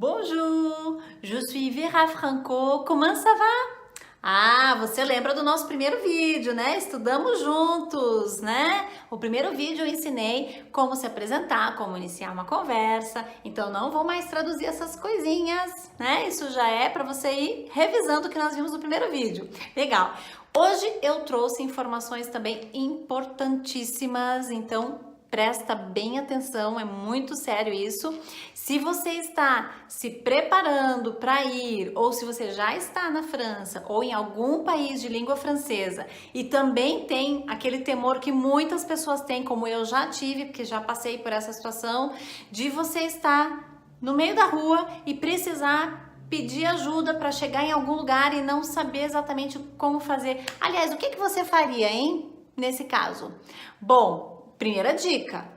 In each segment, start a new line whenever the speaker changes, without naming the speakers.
Bonjour, je suis Vera Franco, comment ça va? Ah, você lembra do nosso primeiro vídeo, né? Estudamos juntos, né? O primeiro vídeo eu ensinei como se apresentar, como iniciar uma conversa, então não vou mais traduzir essas coisinhas, né? Isso já é para você ir revisando o que nós vimos no primeiro vídeo. Legal! Hoje eu trouxe informações também importantíssimas, então presta bem atenção, é muito sério isso. Se você está se preparando para ir, ou se você já está na França ou em algum país de língua francesa e também tem aquele temor que muitas pessoas têm, como eu já tive, porque já passei por essa situação, de você estar no meio da rua e precisar pedir ajuda para chegar em algum lugar e não saber exatamente como fazer. Aliás, o que você faria, hein, nesse caso? Bom, primeira dica,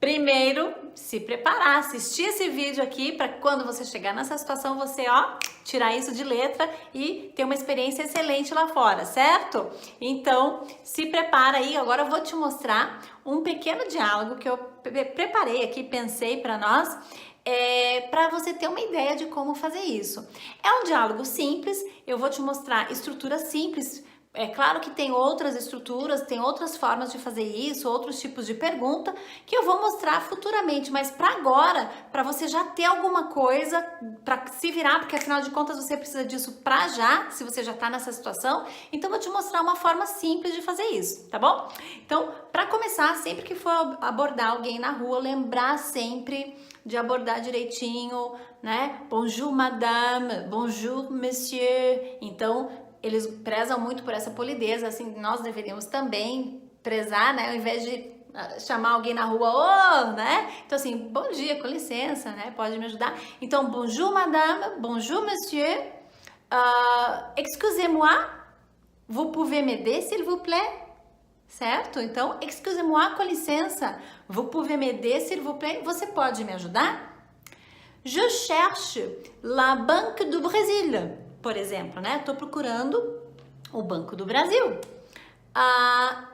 primeiro se preparar, assistir esse vídeo aqui para quando você chegar nessa situação você, tirar isso de letra e ter uma experiência excelente lá fora, certo? Então, se prepara aí, agora eu vou te mostrar um pequeno diálogo que eu preparei aqui, pensei para nós, para você ter uma ideia de como fazer isso. É um diálogo simples, eu vou te mostrar estruturas simples. É claro que tem outras estruturas, tem outras formas de fazer isso, outros tipos de pergunta que eu vou mostrar futuramente, mas para agora, para você já ter alguma coisa para se virar, porque afinal de contas você precisa disso para já, se você já está nessa situação, então eu vou te mostrar uma forma simples de fazer isso, tá bom? Então, para começar, sempre que for abordar alguém na rua, lembrar sempre de abordar direitinho, né? Bonjour madame, bonjour monsieur. Então, eles prezam muito por essa polidez, assim, nós deveríamos também prezar, né? Ao invés de chamar alguém na rua, né? Então, assim, bom dia, com licença, né? Pode me ajudar? Então, bonjour madame, bonjour monsieur, excusez-moi, vous pouvez m'aider, s'il vous plaît? Certo? Então, excusez-moi, com licença, vous pouvez m'aider, s'il vous plaît? Você pode me ajudar? Je cherche la Banque do Brasil. Por exemplo, né? Tô procurando o Banco do Brasil.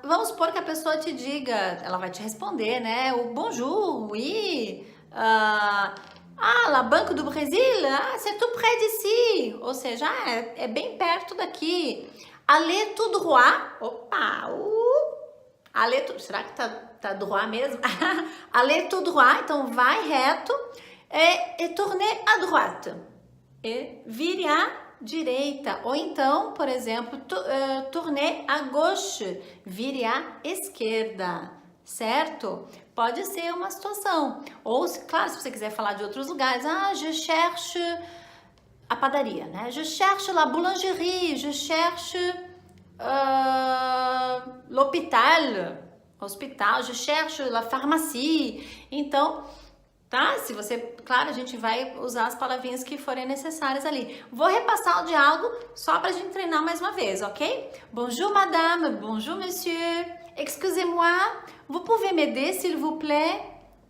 Vamos supor que a pessoa te diga, ela vai te responder, né? O bonjour, oui. La Banque do Brasil, c'est tout près d'ici. Ou seja, é bem perto daqui. Allez tout droit. Opa, será que tá droit mesmo? Allez tout droit, então vai reto. Et tournez à droite. E vire à direita, ou então, por exemplo, tournez à gauche, vire à esquerda, certo? Pode ser uma situação. Ou, claro, se você quiser falar de outros lugares, je cherche a padaria, né? Je cherche la boulangerie, je cherche hospital, je cherche la pharmacie. Então, tá? Se você, claro, a gente vai usar as palavrinhas que forem necessárias ali. Vou repassar o diálogo só pra gente treinar mais uma vez, ok? Bonjour madame, bonjour monsieur, excusez-moi, vous pouvez m'aider s'il vous plaît?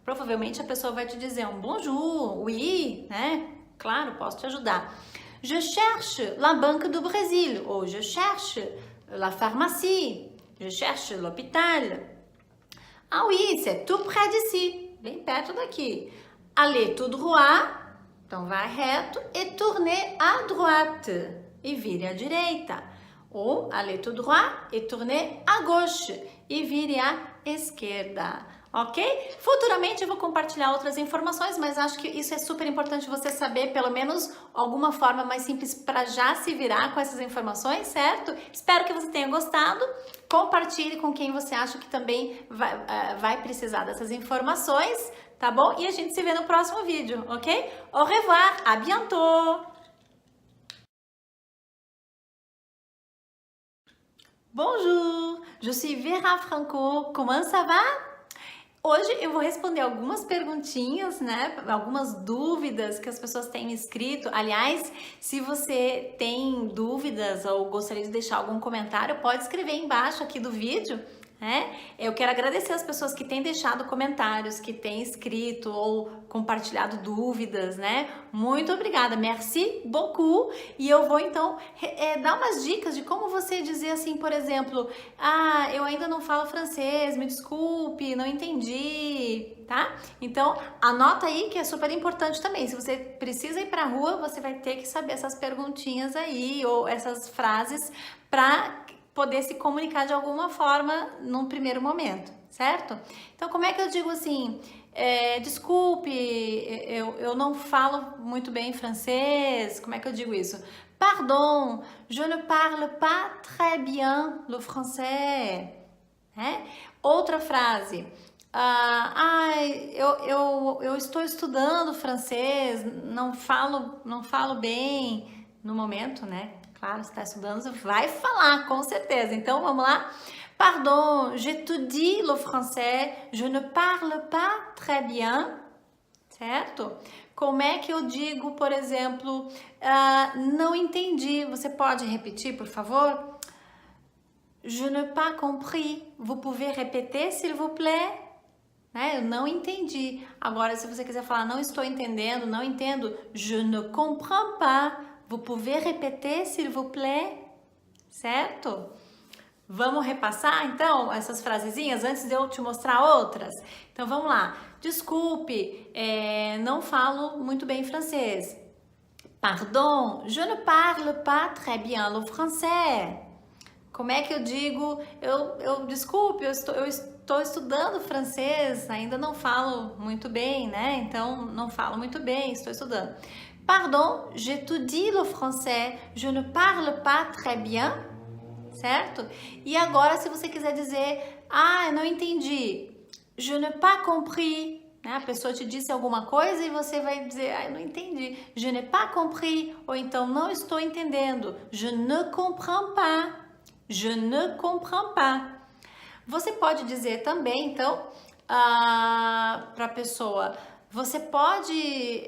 Provavelmente a pessoa vai te dizer um bonjour, oui, né? Claro, posso te ajudar. Je cherche la Banque do Brasil, ou je cherche la pharmacie, je cherche l'hôpital. Oui, c'est tout près d'ici. Bem perto daqui. Allez tout droit, então vai reto, e tournez à droite, e vire à direita. Ou allez tout droit, e tournez à gauche, e vire à esquerda. Ok? Futuramente eu vou compartilhar outras informações, mas acho que isso é super importante você saber, pelo menos alguma forma mais simples para já se virar com essas informações, certo? Espero que você tenha gostado. Compartilhe com quem você acha que também vai precisar dessas informações, tá bom? E a gente se vê no próximo vídeo, ok? Au revoir, à bientôt! Bonjour, je suis Vera Franco, comment ça va? Hoje eu vou responder algumas perguntinhas, né? Algumas dúvidas que as pessoas têm me escrito. Aliás, se você tem dúvidas ou gostaria de deixar algum comentário, pode escrever embaixo aqui do vídeo, Eu quero agradecer as pessoas que têm deixado comentários, que têm escrito ou compartilhado dúvidas, né? Muito obrigada, merci beaucoup. E eu vou então dar umas dicas de como você dizer assim, por exemplo, eu ainda não falo francês, me desculpe, não entendi, tá? Então, anota aí que é super importante também. Se você precisa ir pra rua, você vai ter que saber essas perguntinhas aí ou essas frases para poder se comunicar de alguma forma num primeiro momento, certo? Então, como é que eu digo assim, desculpe, eu não falo muito bem francês, como é que eu digo isso? Pardon, je ne parle pas très bien le français. Outra frase, eu estou estudando francês, não falo bem no momento, né? Claro, você está estudando, você vai falar, com certeza. Então, vamos lá. Pardon, j'étudie le français, je ne parle pas très bien, certo? Como é que eu digo, por exemplo, não entendi? Você pode repetir, por favor? Je n'ai pas compris. Vous pouvez répéter, s'il vous plaît? Eu não entendi. Agora, se você quiser falar, não estou entendendo, não entendo, je ne comprends pas. Vous pouvez répéter, s'il vous plaît? Certo? Vamos repassar, então, essas frasezinhas antes de eu te mostrar outras? Então, vamos lá. Desculpe, não falo muito bem francês. Pardon, je ne parle pas très bien le français. Como é que eu digo? Desculpe, eu estou estudando francês, ainda não falo muito bem, né? Então, não falo muito bem, estou estudando. Pardon, j'étudie le français, je ne parle pas très bien, certo? E agora, se você quiser dizer, eu não entendi, je n'ai pas compris, né? A pessoa te disse alguma coisa e você vai dizer, eu não entendi, je n'ai pas compris, ou então, não estou entendendo, je ne comprends pas, je ne comprends pas. Você pode dizer também, então, para a pessoa, você pode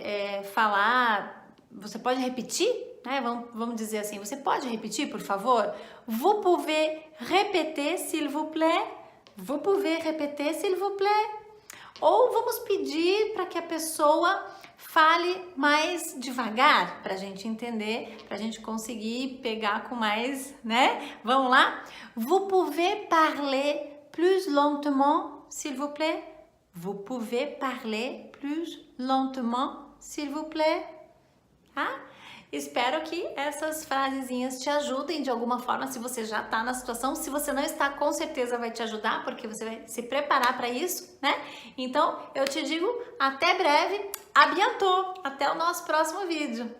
falar, você pode repetir, né? Vamos dizer assim, você pode repetir, por favor? Vous pouvez répéter, s'il vous plaît? Vous pouvez répéter, s'il vous plaît? Ou vamos pedir para que a pessoa fale mais devagar, para a gente entender, para a gente conseguir pegar com mais, né? Vamos lá? Vous pouvez parler plus lentement, s'il vous plaît? Vous pouvez parler plus lentement, s'il vous plaît? Espero que essas frasezinhas te ajudem de alguma forma, se você já está na situação. Se você não está, com certeza vai te ajudar, porque você vai se preparar para isso, né? Então, eu te digo até breve, à bientôt, até o nosso próximo vídeo.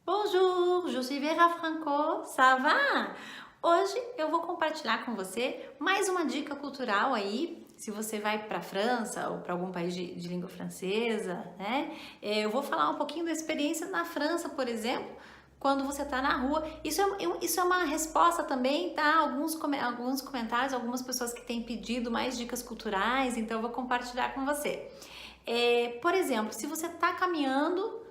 Bonjour, je suis Vera Franco, ça va? Hoje eu vou compartilhar com você mais uma dica cultural aí, se você vai para a França ou para algum país de língua francesa, né? Eu vou falar um pouquinho da experiência na França, por exemplo, quando você está na rua. Isso é uma resposta também, tá? Alguns comentários, algumas pessoas que têm pedido mais dicas culturais, então eu vou compartilhar com você. Por exemplo, se você está caminhando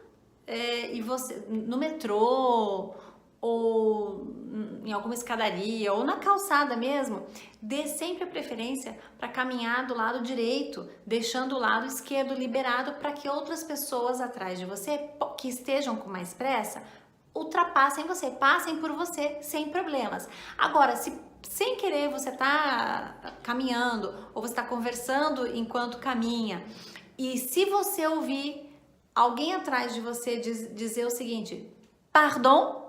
e você no metrô ou em alguma escadaria ou na calçada mesmo, dê sempre a preferência para caminhar do lado direito, deixando o lado esquerdo liberado para que outras pessoas atrás de você, que estejam com mais pressa, ultrapassem você, passem por você sem problemas. Agora, se sem querer você está caminhando ou você está conversando enquanto caminha e se você ouvir alguém atrás de você dizer o seguinte, pardon?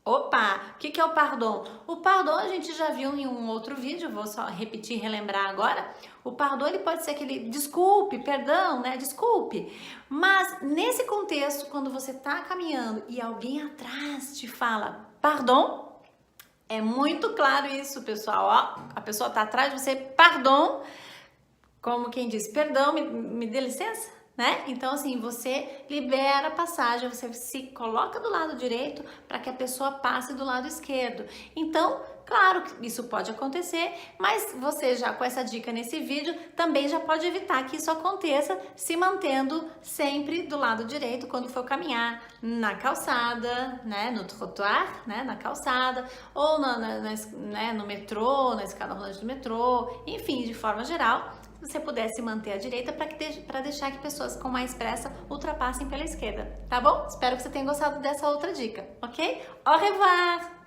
Opa, o que é o pardon? O pardon a gente já viu em um outro vídeo, vou só repetir e relembrar agora. O pardon ele pode ser aquele desculpe, perdão, né? Desculpe. Mas nesse contexto, quando você tá caminhando e alguém atrás te fala pardon, é muito claro isso, pessoal. Ó, a pessoa tá atrás de você, pardon, como quem diz, perdão, me dê licença? né? Então, assim, você libera a passagem, você se coloca do lado direito para que a pessoa passe do lado esquerdo. Então, claro que isso pode acontecer, mas você já com essa dica nesse vídeo também já pode evitar que isso aconteça, se mantendo sempre do lado direito quando for caminhar na calçada, né, no trottoir, né, na calçada, ou né, no metrô, na escada rolante do metrô, enfim, de forma geral. Se você pudesse manter à direita para deixar que pessoas com mais pressa ultrapassem pela esquerda, tá bom? Espero que você tenha gostado dessa outra dica, ok? Au revoir!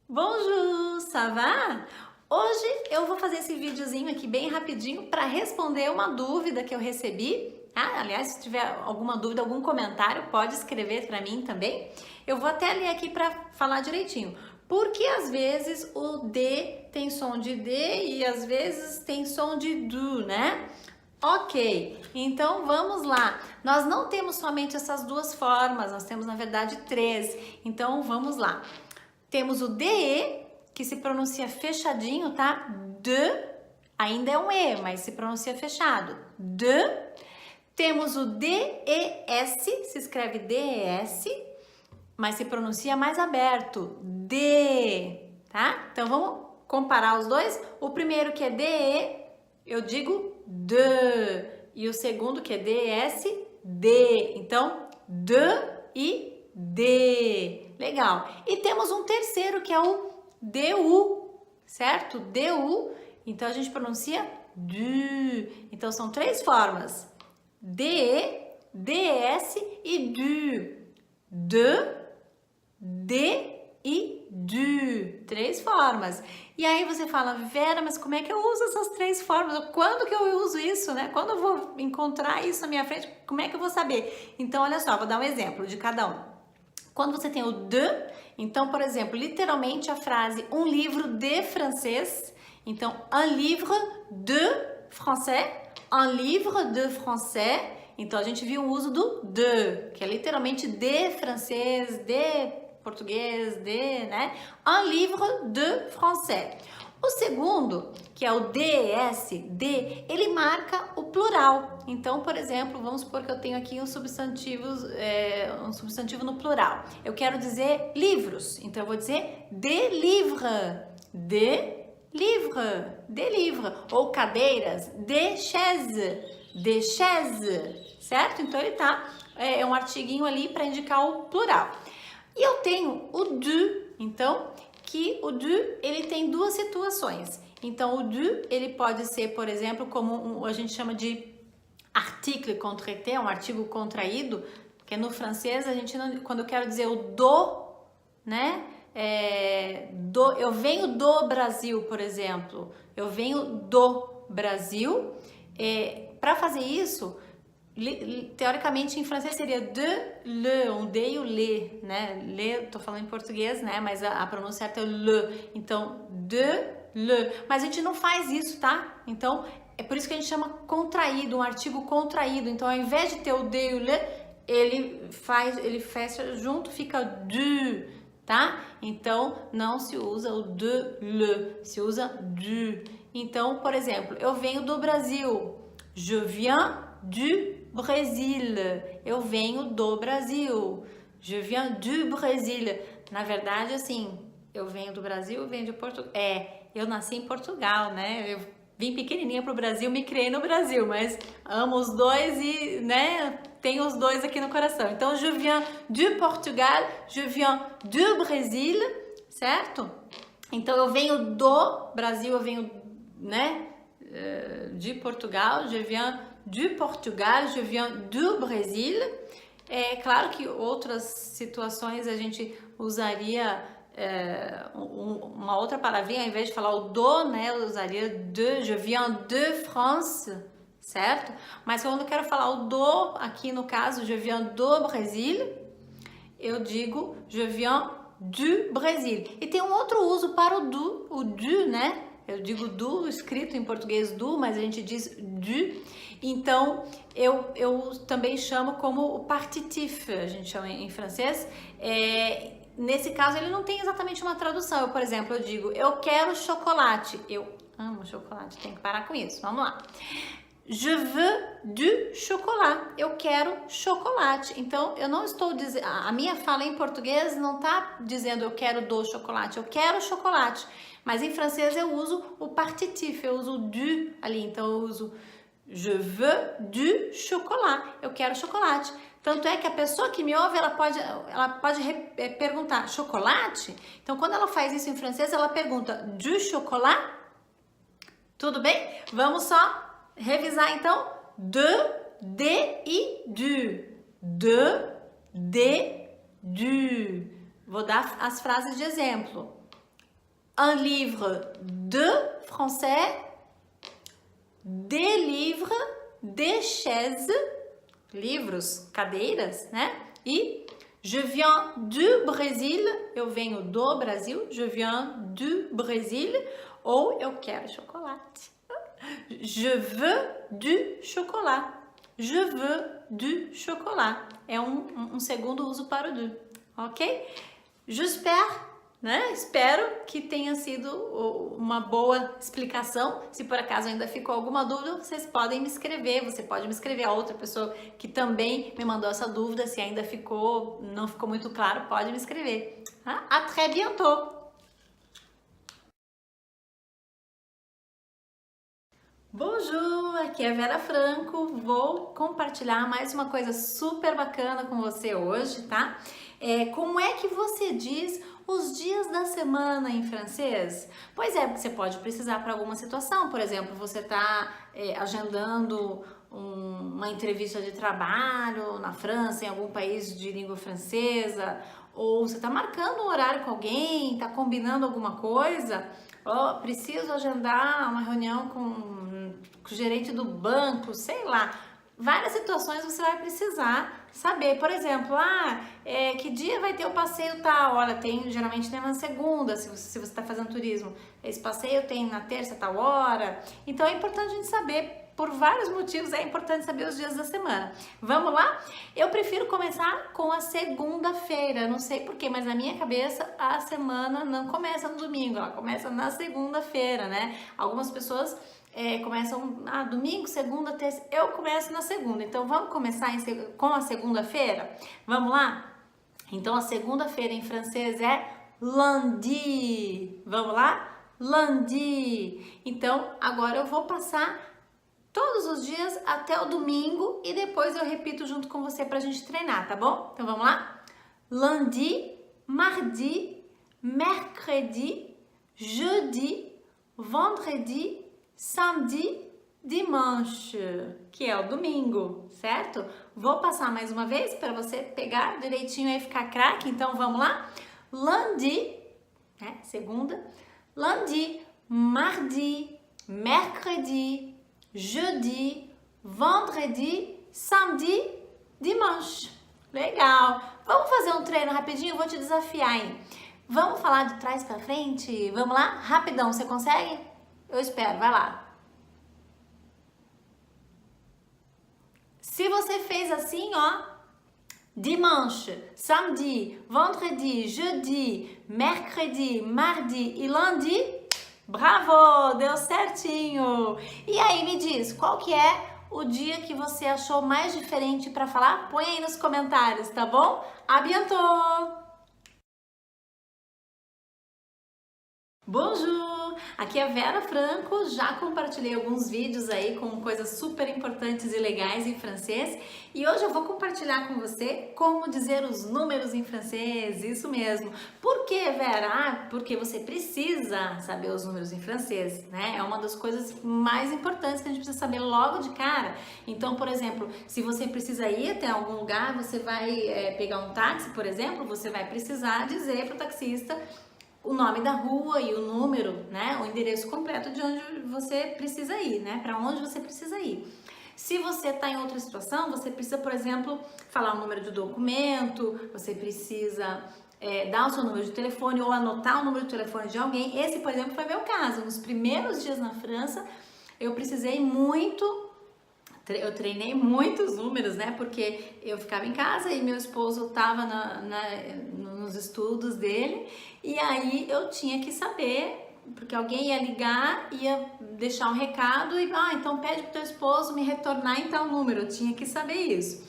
Bonjour, ça va? Hoje eu vou fazer esse videozinho aqui bem rapidinho para responder uma dúvida que eu recebi. Aliás, se tiver alguma dúvida, algum comentário, pode escrever para mim também. Eu vou até ler aqui para falar direitinho. Porque às vezes o D tem som de D e às vezes tem som de DU, né? Ok, então vamos lá. Nós não temos somente essas duas formas, nós temos na verdade três. Então vamos lá. Temos o DE, que se pronuncia fechadinho, tá? D, ainda é um E, mas se pronuncia fechado. D. Temos o DES, se escreve DES, mas se pronuncia mais aberto, D, tá? Então vamos comparar os dois. O primeiro que é DE, eu digo D, e o segundo que é DES, D. Então, D e D. Legal. E temos um terceiro que é o DU, certo? DU. Então a gente pronuncia DU. Então são três formas: DE, DES e DU. D, D e DU. Três formas. E aí você fala, Vera, mas como é que eu uso essas três formas? Quando que eu uso isso, né? Quando eu vou encontrar isso na minha frente, como é que eu vou saber? Então, olha só, vou dar um exemplo de cada um. Quando você tem o de, então, por exemplo, literalmente a frase um livro de francês. Então, un livre de français, un livre de français. Então, a gente viu o uso do de, que é literalmente de francês, de português, né? Un livre de français. O segundo, que é o DES, D, ele marca o plural. Então, por exemplo, vamos supor que eu tenho aqui um substantivo no plural. Eu quero dizer livros, então eu vou dizer de livre, de livre, de livre. Ou cadeiras, de chaise, certo? Então ele é um artiguinho ali para indicar o plural. E eu tenho o du, então, que o du, ele tem duas situações. Então, o du, ele pode ser, por exemplo, como a gente chama de article contraité, um artigo contraído, porque no francês, quando eu quero dizer o do, né, eu venho do Brasil, por exemplo, eu venho do Brasil, para fazer isso, teoricamente em francês seria de le, um D e o le, né? Le, tô falando em português, né? Mas a pronúncia certa é le. Então, de le. Mas a gente não faz isso, tá? Então, é por isso que a gente chama contraído, um artigo contraído. Então, ao invés de ter o de e o le, ele fecha junto, fica du, tá? Então, não se usa o de le, se usa du. Então, por exemplo, eu venho do Brasil. Je viens du Brésil. Eu venho do Brasil. Je viens du Brésil. Na verdade, assim, eu venho do Brasil, eu venho de Portugal. Eu nasci em Portugal, né? Eu vim pequenininha pro Brasil, me criei no Brasil, mas amo os dois e, né, tenho os dois aqui no coração. Então, je viens du Portugal, je viens du Brésil, certo? Então, eu venho do Brasil, eu venho, né, de Portugal, je viens du Portugal, je viens du Brésil. É claro que outras situações a gente usaria uma outra palavrinha, ao invés de falar o do, né, eu usaria de, je viens de France, certo? Mas quando eu quero falar o do, aqui no caso, je viens do Brasil, eu digo je viens du Brésil. E tem um outro uso para o du, né? Eu digo du, escrito em português du, mas a gente diz du. Então, eu também chamo como o partitif, a gente chama em francês. Nesse caso, ele não tem exatamente uma tradução. Por exemplo, eu digo, eu quero chocolate. amo chocolate, tem que parar com isso. Vamos lá. Je veux du chocolat. Eu quero chocolate. Então, eu não estou dizendo... A minha fala em português não está dizendo eu quero do chocolate. Eu quero chocolate. Mas em francês eu uso o partitif. Eu uso du ali. Então, eu uso je veux du chocolat. Eu quero chocolate. Tanto é que a pessoa que me ouve, ela pode perguntar chocolate? Então, quando ela faz isso em francês, ela pergunta du chocolat? Tudo bem? Vamos só revisar então, de e du. De, du. Vou dar as frases de exemplo. Un livre de français, des livres, des chaises, livros, cadeiras, né? E je viens du Brésil, eu venho do Brasil, je viens du Brésil, ou eu quero chocolate. Je veux du chocolat. Je veux du chocolat. É um segundo uso para o du, ok? J'espère, né? Espero que tenha sido uma boa explicação. Se por acaso ainda ficou alguma dúvida, vocês podem me escrever. Você pode me escrever. A outra pessoa que também me mandou essa dúvida, se ainda não ficou muito claro, pode me escrever. À très bientôt! Bonjour, aqui é Vera Franco, vou compartilhar mais uma coisa super bacana com você hoje, tá? Como é que você diz os dias da semana em francês? Pois é, porque você pode precisar para alguma situação, por exemplo, você está agendando uma entrevista de trabalho na França, em algum país de língua francesa, ou você está marcando um horário com alguém, está combinando alguma coisa, preciso agendar uma reunião com o gerente do banco, sei lá. Várias situações você vai precisar saber. Por exemplo, que dia vai ter o passeio tal? Olha, geralmente tem na segunda, se você está fazendo turismo. Esse passeio tem na terça, tal hora. Então é importante a gente saber. Por vários motivos é importante saber os dias da semana. Vamos lá? Eu prefiro começar com a segunda-feira. Não sei porquê, mas na minha cabeça a semana não começa no domingo, ela começa na segunda-feira, né? Algumas pessoas começam domingo, segunda, terça. Eu começo na segunda. Então vamos começar com a segunda-feira? Vamos lá? Então a segunda-feira em francês é lundi. Vamos lá? Lundi. Então agora eu vou passar todos os dias até o domingo e depois eu repito junto com você pra gente treinar, tá bom? Então vamos lá? Lundi, mardi, mercredi, jeudi, vendredi, samedi, dimanche, que é o domingo, certo? Vou passar mais uma vez para você pegar direitinho e ficar craque, então vamos lá? Lundi, segunda, lundi, mardi, mercredi, jeudi, vendredi, samedi, dimanche. Legal! Vamos fazer um treino rapidinho? Eu vou te desafiar, hein? Vamos falar de trás pra frente? Vamos lá? Rapidão, você consegue? Eu espero, vai lá. Se você fez assim, dimanche, samedi, vendredi, jeudi, mercredi, mardi e lundi, bravo, deu certinho! E aí, me diz, qual que é o dia que você achou mais diferente para falar? Põe aí nos comentários, tá bom? À bientôt! Bonjour! Aqui é Vera Franco, já compartilhei alguns vídeos aí com coisas super importantes e legais em francês e hoje eu vou compartilhar com você como dizer os números em francês, isso mesmo. Por que, Vera? Porque você precisa saber os números em francês, né? É uma das coisas mais importantes que a gente precisa saber logo de cara. Então, por exemplo, se você precisa ir até algum lugar, você vai pegar um táxi, por exemplo, você vai precisar dizer para o taxista o nome da rua e o número, né, o endereço completo de onde você precisa ir, né, para onde você precisa ir. Se você está em outra situação, você precisa, por exemplo, falar o número do documento, você precisa dar o seu número de telefone ou anotar o número de telefone de alguém. Esse, por exemplo, foi meu caso. Nos primeiros dias na França, eu precisei eu treinei muitos números, né? Porque eu ficava em casa e meu esposo estava nos estudos dele e aí eu tinha que saber Porque alguém ia ligar, ia deixar um recado e, então pede pro teu esposo me retornar em tal número, eu tinha que saber isso.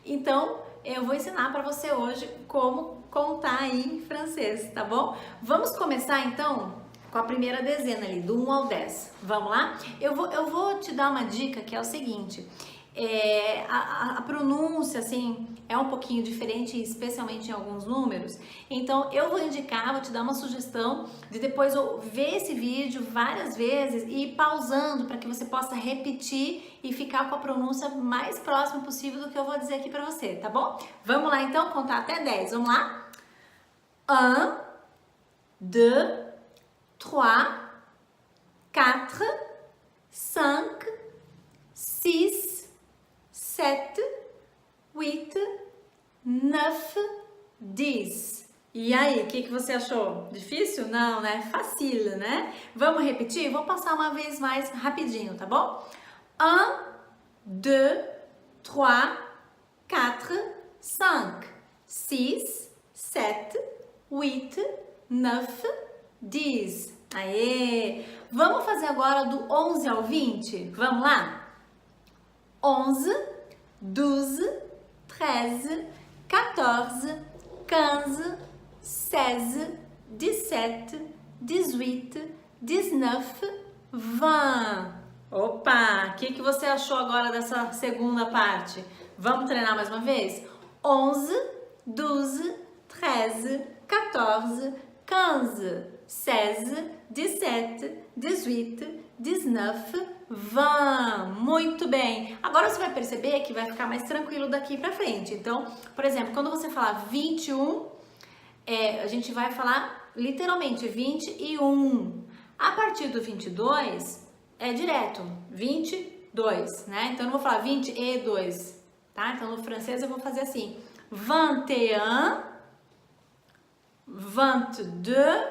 Então, eu vou ensinar para você hoje como contar aí em francês, tá bom? Vamos começar então com a primeira dezena ali, do 1 ao 10. Vamos lá? Eu vou te dar uma dica que é o seguinte, a pronúncia, assim, é um pouquinho diferente, especialmente em alguns números. Então, eu vou indicar, vou te dar uma sugestão de depois ver esse vídeo várias vezes e ir pausando para que você possa repetir e ficar com a pronúncia mais próxima possível do que eu vou dizer aqui para você, tá bom? Vamos lá, então, contar até 10. Vamos lá? 1, 2, 3, 4, 5, 6, 7, 8, 9, 10. E aí, o que você achou? Difícil? Não, né? Facile, né? Vamos repetir? Vou passar uma vez mais rapidinho, tá bom? 1, 2, 3, 4, 5, 6, 7, 8, 9, 10. Aê! Vamos fazer agora do 11 ao 20? Vamos lá? 11, 12, 13, 14, 15, 16, 17, 18, 19, 20. Opa! O que você achou agora dessa segunda parte? Vamos treinar mais uma vez? 11, 12, 13, 14, 15, 16, 17, 18, 19, 20. Muito bem. Agora você vai perceber que vai ficar mais tranquilo daqui pra frente. Então, por exemplo, quando você falar 21, a gente vai falar literalmente 21. A partir do 22, é direto, 22, né? Então, eu não vou falar 22, tá? Então, no francês eu vou fazer assim, 21, 22,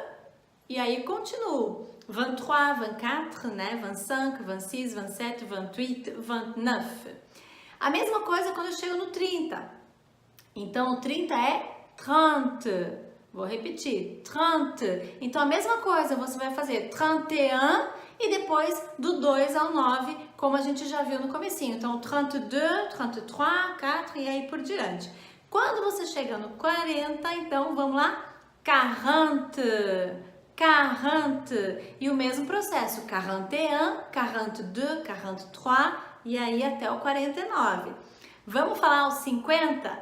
e aí continuo. 23, 24, né? 25, 26, 27, 28, 29. A mesma coisa quando eu chego no 30. Então, o 30 é 30. Vou repetir, 30. Então, a mesma coisa, você vai fazer 31 e depois do 2 ao 9, como a gente já viu no comecinho. Então, 32, 33, 4 e aí por diante. Quando você chega no 40, então, vamos lá? 40. 40, e o mesmo processo, 41, 42, 43 e aí até o 49. Vamos falar os 50?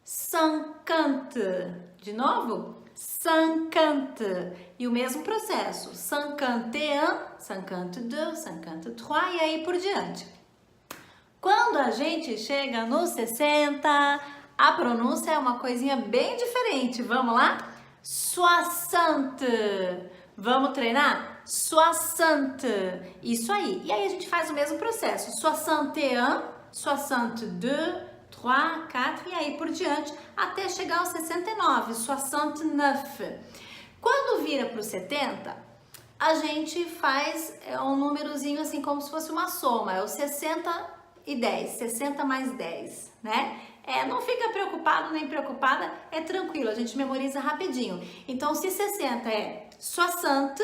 50. De novo? 50. E o mesmo processo, 51, 52, 53 e aí por diante. Quando a gente chega no 60, a pronúncia é uma coisinha bem diferente. Vamos lá? 60. Vamos treinar? 60. Isso aí. E aí a gente faz o mesmo processo. 61, 62, 3, 4 e aí por diante até chegar ao 69. 69. Quando vira para o 70, a gente faz um númerozinho assim como se fosse uma soma. É o 60 e 10. 60 mais 10, né? Não fica preocupado nem preocupada, é tranquilo, a gente memoriza rapidinho. Então, se 60 é 60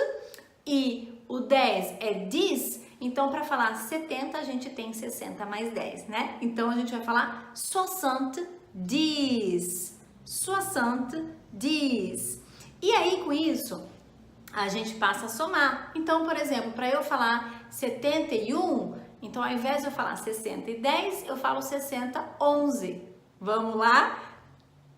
e o 10 é 10, então para falar 70 a gente tem 60 mais 10, né? Então, a gente vai falar 60, 10. 60, 10. E aí, com isso, a gente passa a somar. Então, por exemplo, para eu falar 71, então ao invés de eu falar 60 e 10, eu falo 60, 11. Vamos lá?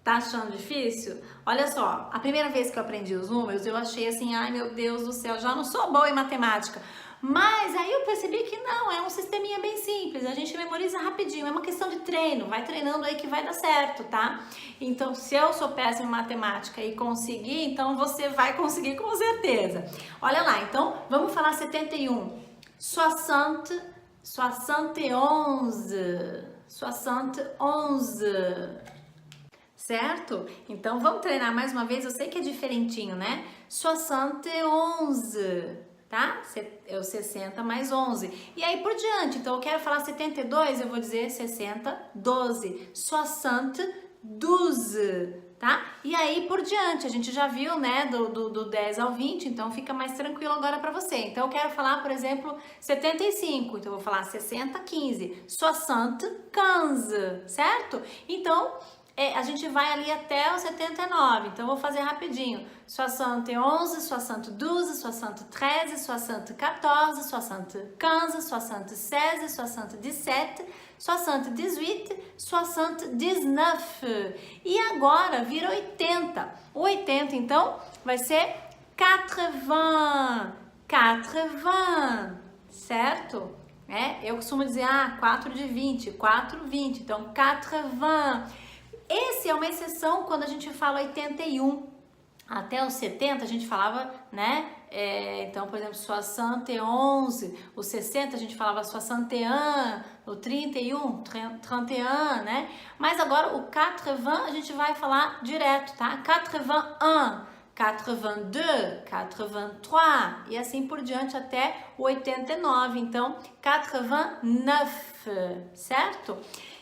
Tá achando difícil? Olha só, a primeira vez que eu aprendi os números, eu achei assim, ai meu Deus do céu, já não sou boa em matemática. Mas aí eu percebi que não, é um sisteminha bem simples, a gente memoriza rapidinho, é uma questão de treino, vai treinando aí que vai dar certo, tá? Então, se eu sou péssima em matemática e conseguir, então você vai conseguir com certeza. Olha lá, então, vamos falar 71. 60, 71. 71, certo? Então vamos treinar mais uma vez, eu sei que é diferentinho, né? 71, tá? É o 60 mais 11. E aí por diante, então eu quero falar 72, eu vou dizer 60, 12. 60, 12, tá? E aí por diante, a gente já viu, né, do 10 ao 20, então fica mais tranquilo agora para você. Então eu quero falar, por exemplo, 75, então eu vou falar 60, 15, 60, 15, certo? Então a gente vai ali até o 79, então eu vou fazer rapidinho. 71, 72, 73, 74, 75, 76, 77, 78, 79. E agora vira 80. O 80, então, vai ser 80. 80, certo? Eu costumo dizer, 4 de 20, 4, 20. Então, 80. Esse é uma exceção quando a gente fala 81. Até os 70 a gente falava, né? Então, por exemplo, 71, o 60 a gente falava 61, o 31, 31, né? Mas agora o 80 a gente vai falar direto, tá? 81, 82, 83 e assim por diante até o 89. Então, 89, certo?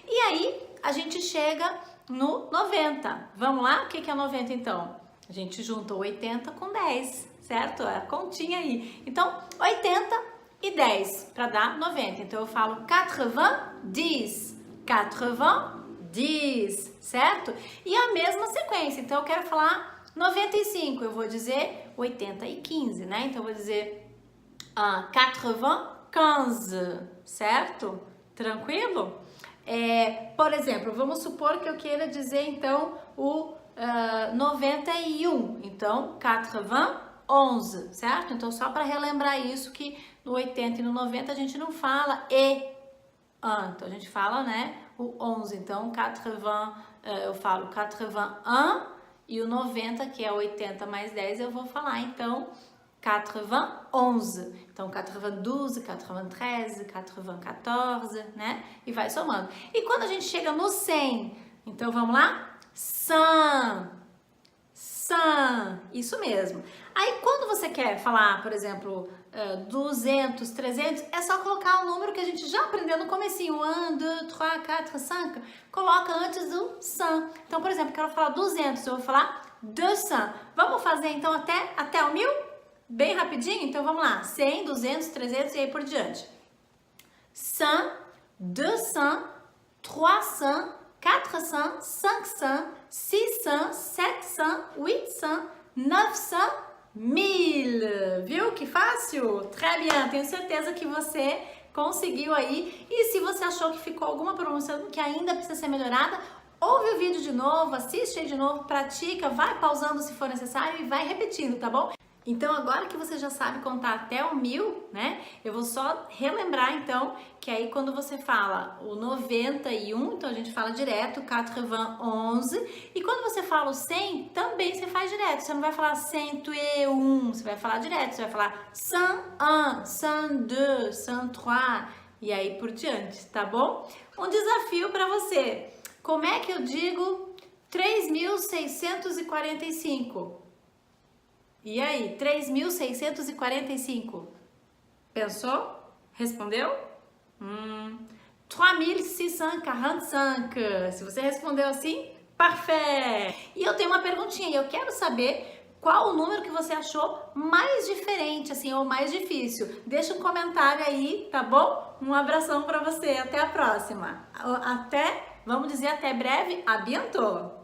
E aí a gente chega no 90. Vamos lá? O que é 90 então? A gente junta 80 com 10, certo? É a continha aí. Então, 80 e 10 para dar 90. Então, eu falo 80, 10, 80, 10, certo? E a mesma sequência. Então, eu quero falar 95. Eu vou dizer 80 e 15, né? Então, eu vou dizer 80, 15, certo? Tranquilo? Por exemplo, vamos supor que eu queira dizer, então, o 91, então 91, certo? Então só para relembrar isso que no 80 e no 90 a gente não fala então a gente fala, né, o 11, então 80, eu falo 81 e o 90, que é 80 mais 10, eu vou falar então 91, então 92, 93, 94, né, e vai somando. E quando a gente chega no 100, então vamos lá? 100, isso mesmo. Aí quando você quer falar, por exemplo, 200, 300, é só colocar o número que a gente já aprendeu no comecinho, 1, 2, 3, 4, 5, coloca antes do 100. Então, por exemplo, quero falar 200, eu vou falar 200. Vamos fazer então até o 1000? Bem rapidinho? Então vamos lá, 100, 200, 300 e aí por diante. 100, 200, 300, 400, 500, 600, 700, 800, 900, 1000. Viu que fácil? Très bien, tenho certeza que você conseguiu aí. E se você achou que ficou alguma pronúncia que ainda precisa ser melhorada, ouve o vídeo de novo, assiste aí de novo, pratica, vai pausando se for necessário e vai repetindo, tá bom? Então, agora que você já sabe contar até o 1000, né? Eu vou só relembrar, então, que aí quando você fala o 91, então a gente fala direto, 91. E quando você fala o 100, também você faz direto. Você não vai falar 101, você vai falar direto. Você vai falar 101, 102, 103 e aí por diante, tá bom? Um desafio para você. Como é que eu digo 3.645? E aí, 3.645? Pensou? Respondeu? 3.645. Se você respondeu assim, parfait! E eu tenho uma perguntinha, eu quero saber qual o número que você achou mais diferente, assim, ou mais difícil. Deixa um comentário aí, tá bom? Um abração para você, até a próxima. Vamos dizer até breve, à bientôt!